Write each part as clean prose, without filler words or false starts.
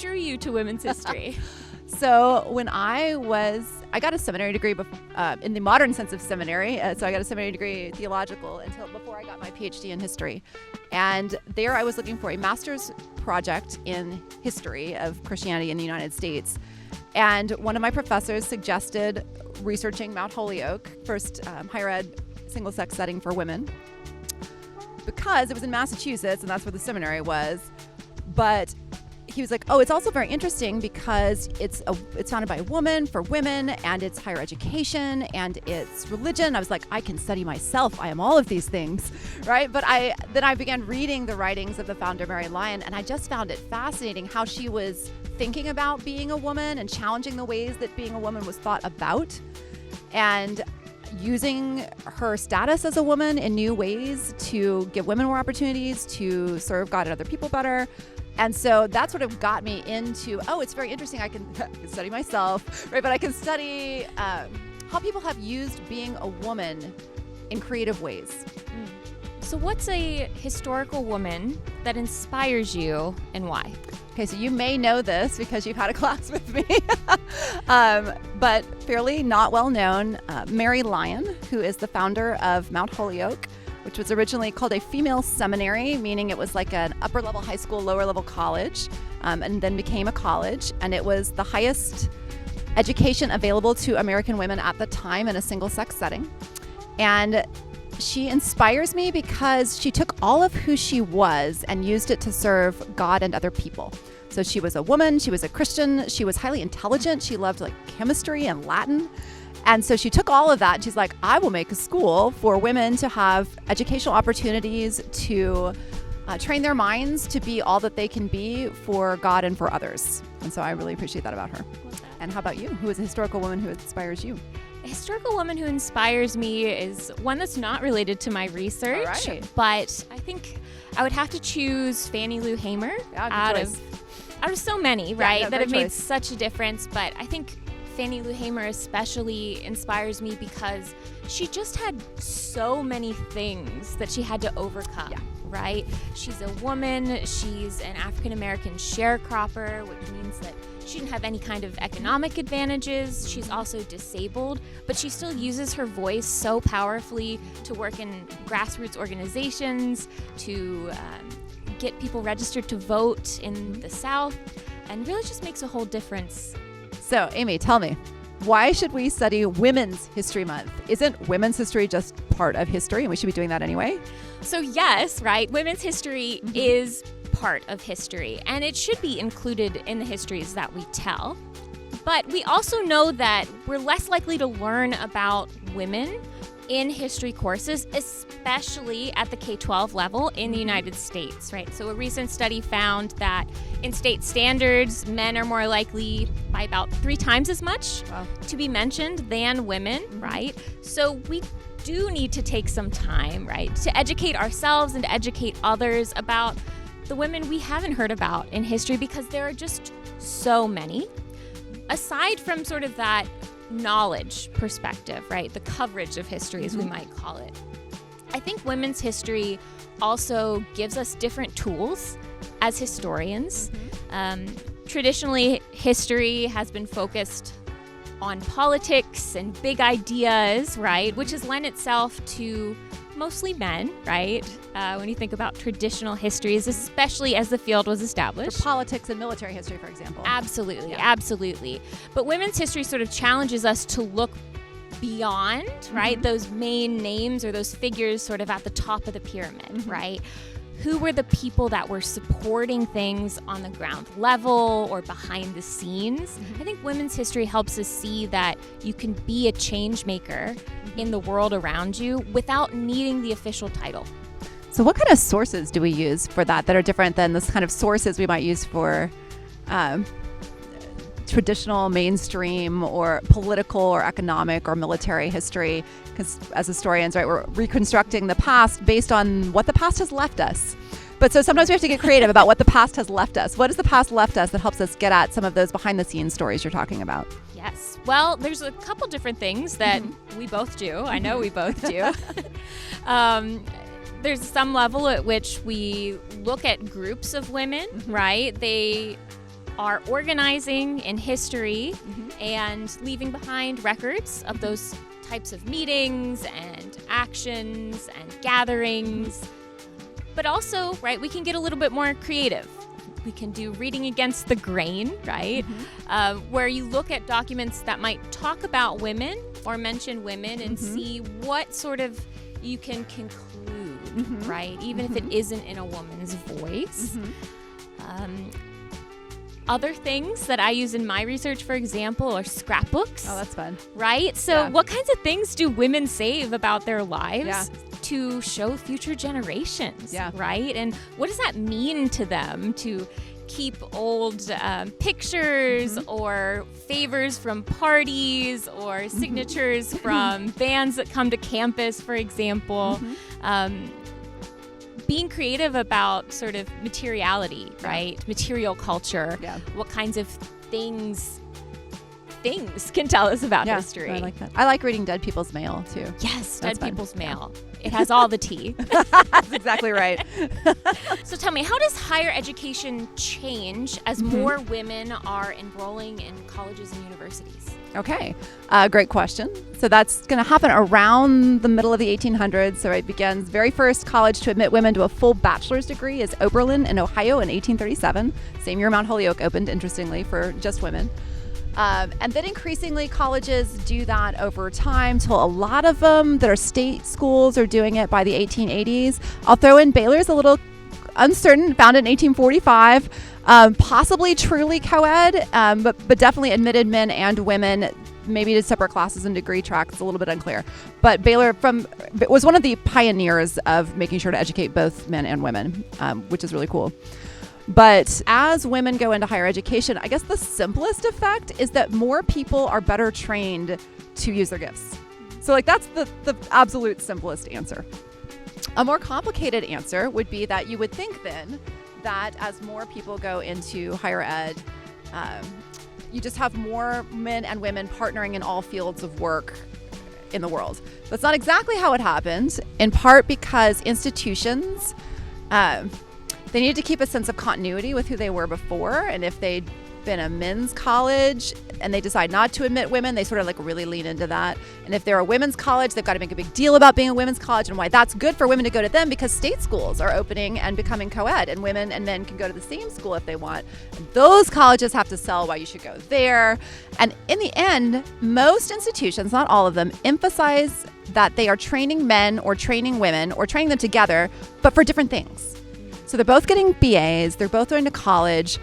drew you to women's history? So when I got a seminary degree in the modern sense of seminary. So I got a seminary degree theological until before I got my PhD in history. And there I was looking for a master's project in history of Christianity in the United States. And one of my professors suggested researching Mount Holyoke, first higher ed single-sex setting for women, because it was in Massachusetts and that's where the seminary was. But he was like, oh, it's also very interesting because it's founded by a woman for women, and it's higher education and it's religion. I was like, I can study myself. I am all of these things, right? But then I began reading the writings of the founder, Mary Lyon, and I just found it fascinating how she was thinking about being a woman and challenging the ways that being a woman was thought about, and using her status as a woman in new ways to give women more opportunities to serve God and other people better. And so that's sort of got me into, it's very interesting. I can study myself, right? But I can study how people have used being a woman in creative ways. So what's a historical woman that inspires you and why? Okay, so you may know this because you've had a class with me, but fairly not well known, Mary Lyon, who is the founder of Mount Holyoke, which was originally called a female seminary, meaning it was like an upper level high school, lower level college, and then became a college. And it was the highest education available to American women at the time in a single sex setting. And she inspires me because she took all of who she was and used it to serve God and other people. So she was a woman, she was a Christian, she was highly intelligent, she loved like chemistry and Latin. And so she took all of that and she's like, I will make a school for women to have educational opportunities to train their minds to be all that they can be for God and for others. And so I really appreciate that about her. And how about you? Who is a historical woman who inspires you? A historical woman who inspires me is one that's not related to my research, but I think I would have to choose Fannie Lou Hamer out of so many, right, that have made such a difference. But I think Fannie Lou Hamer especially inspires me because she just had so many things that she had to overcome, right? She's a woman, she's an African-American sharecropper, which means that she didn't have any kind of economic advantages. She's also disabled, but she still uses her voice so powerfully to work in grassroots organizations, to get people registered to vote in the South, and really just makes a whole difference. So, Amy, tell me, why should we study Women's History Month? Isn't women's history just part of history and we should be doing that anyway? So yes, right, women's history is part of history and it should be included in the histories that we tell. But we also know that we're less likely to learn about women in history courses, especially at the K-12 level in the United States, right? So a recent study found that in state standards, men are more likely by about 3 times as much to be mentioned than women, right? So we do need to take some time, right, to educate ourselves and to educate others about the women we haven't heard about in history because there are just so many. Aside from sort of that knowledge perspective, right? The coverage of history, as we might call it. I think women's history also gives us different tools as historians. Traditionally, history has been focused on politics and big ideas, right? Which has lent itself to mostly men, right? When you think about traditional histories, especially as the field was established. For politics and military history, for example. Absolutely, absolutely. But women's history sort of challenges us to look beyond, right? Those main names or those figures sort of at the top of the pyramid, right? Who were the people that were supporting things on the ground level or behind the scenes? I think women's history helps us see that you can be a change maker in the world around you without needing the official title. So what kind of sources do we use for that are different than this kind of sources we might use for traditional mainstream or political or economic or military history? Because as historians, right, we're reconstructing the past based on what the past has left us. But so sometimes we have to get creative about what the past has left us. What has the past left us that helps us get at some of those behind the scenes stories you're talking about? Yes. Well, there's a couple different things that we both do. I know we both do. There's some level at which we look at groups of women, right? They are organizing in history and leaving behind records of those types of meetings and actions and gatherings. But also, right, we can get a little bit more creative. We can do reading against the grain, right? Where you look at documents that might talk about women or mention women and see what sort of you can conclude, right? Even if it isn't in a woman's voice. Other things that I use in my research, for example, are scrapbooks. Oh, that's fun. Right? So what kinds of things do women save about their lives to show future generations, right? And what does that mean to them to keep old pictures or favors from parties or signatures from bands that come to campus, for example? Being creative about sort of materiality, right? Material culture. What kinds of things can tell us about history. I like that. I like reading Dead People's Mail too. Yes, Dead People's Mail. It has all the tea. That's exactly right. So tell me, how does higher education change as more women are enrolling in colleges and universities? Okay, great question. So that's going to happen around the middle of the 1800s. So it begins, very first college to admit women to a full bachelor's degree is Oberlin in Ohio in 1837. Same year Mount Holyoke opened, interestingly, for just women. And then increasingly colleges do that over time till a lot of them that are state schools are doing it by the 1880s. I'll throw in Baylor's a little uncertain, founded in 1845, possibly truly co-ed, but definitely admitted men and women, maybe did separate classes and degree tracks, a little bit unclear. But Baylor was one of the pioneers of making sure to educate both men and women, which is really cool. But as women go into higher education, I guess the simplest effect is that more people are better trained to use their gifts. So that's the absolute simplest answer. A more complicated answer would be that you would think then that as more people go into higher ed, you just have more men and women partnering in all fields of work in the world. That's not exactly how it happened, in part because institutions, they needed to keep a sense of continuity with who they were before. And if they'd been a men's college and they decide not to admit women, they sort of really lean into that. And if they're a women's college, they've got to make a big deal about being a women's college and why that's good for women to go to them, because state schools are opening and becoming co-ed, and women and men can go to the same school if they want. And those colleges have to sell why you should go there. And in the end, most institutions, not all of them, emphasize that they are training men or training women or training them together, but for different things. So they're both getting BAs, they're both going to college,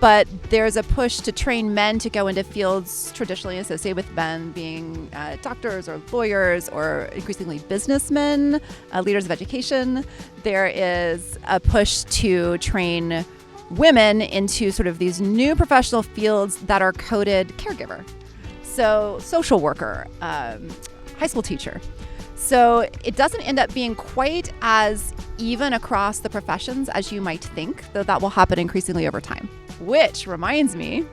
but there's a push to train men to go into fields traditionally associated with men, being doctors or lawyers or increasingly businessmen, leaders of education. There is a push to train women into sort of these new professional fields that are coded caregiver. So social worker, high school teacher. So it doesn't end up being quite as even across the professions as you might think, though that will happen increasingly over time. Which reminds me,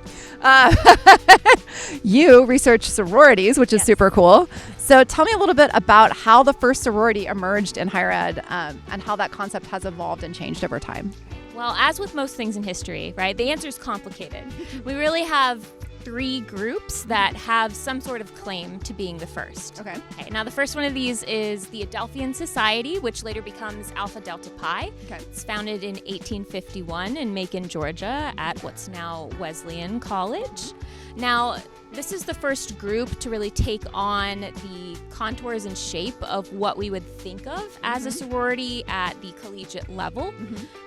you research sororities, which is super cool. So tell me a little bit about how the first sorority emerged in higher ed, and how that concept has evolved and changed over time. Well, as with most things in history, right, the answer is complicated. We really have three groups that have some sort of claim to being the first. Okay. Now, the first one of these is the Adelphian Society, which later becomes Alpha Delta Pi. Okay. It's founded in 1851 in Macon, Georgia, at what's now Wesleyan College. Now, this is the first group to really take on the contours and shape of what we would think of as a sorority at the collegiate level.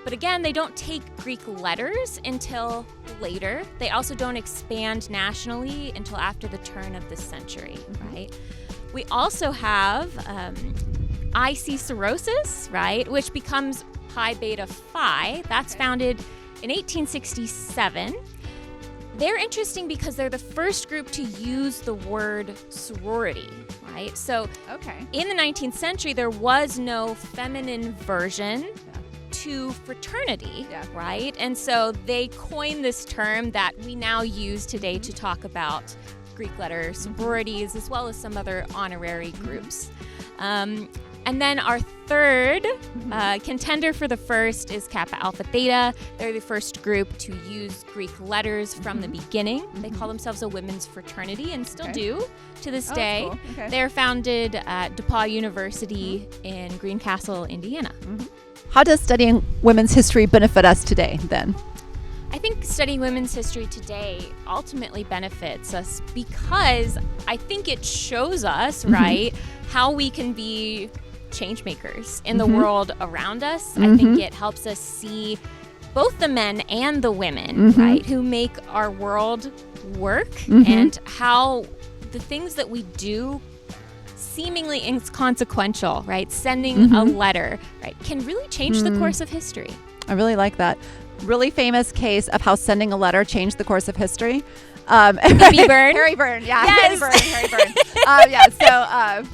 But again, they don't take Greek letters until later. They also don't expand nationally until after the turn of the century, right? We also have IC Sorosis, right, which becomes Pi Beta Phi. That's founded in 1867. They're interesting because they're the first group to use the word sorority, right? So in the 19th century, there was no feminine version to fraternity, right? And so they coined this term that we now use today to talk about Greek letter sororities, as well as some other honorary groups. And then our third contender for the first is Kappa Alpha Theta. They're the first group to use Greek letters from the beginning. They call themselves a women's fraternity and still do to this day. Cool. Okay. They're founded at DePauw University in Greencastle, Indiana. How does studying women's history benefit us today then? I think studying women's history today ultimately benefits us because I think it shows us, right, how we can be change makers in the world around us. I think it helps us see both the men and the women, right, who make our world work and how the things that we do seemingly inconsequential, right, sending a letter, right, can really change the course of history. I really like that. Really famous case of how sending a letter changed the course of history. Harry Byrne? Harry Byrne, yeah. Yes. Harry Byrne.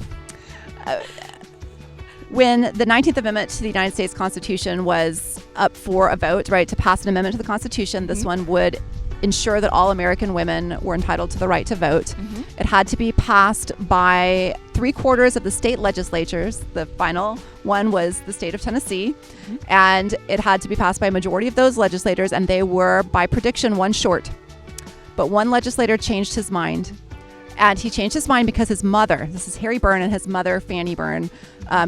When the 19th Amendment to the United States Constitution was up for a vote, right, to pass an amendment to the Constitution, this one would ensure that all American women were entitled to the right to vote. It had to be passed by 3/4 of the state legislatures. The final one was the state of Tennessee, and it had to be passed by a majority of those legislators, and they were, by prediction, one short. But one legislator changed his mind, and he changed his mind because his mother, this is Harry Byrne and his mother, Fanny Byrne,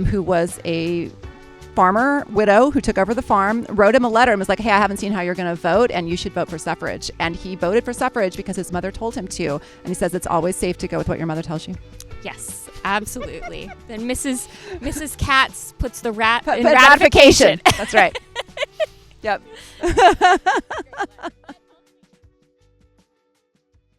who was a farmer widow who took over the farm, wrote him a letter and was like, hey, I haven't seen how you're going to vote and you should vote for suffrage. And he voted for suffrage because his mother told him to. And he says it's always safe to go with what your mother tells you. Yes, absolutely. Then Mrs. Katz puts the rat in Ratification. ratification. That's right. Yep.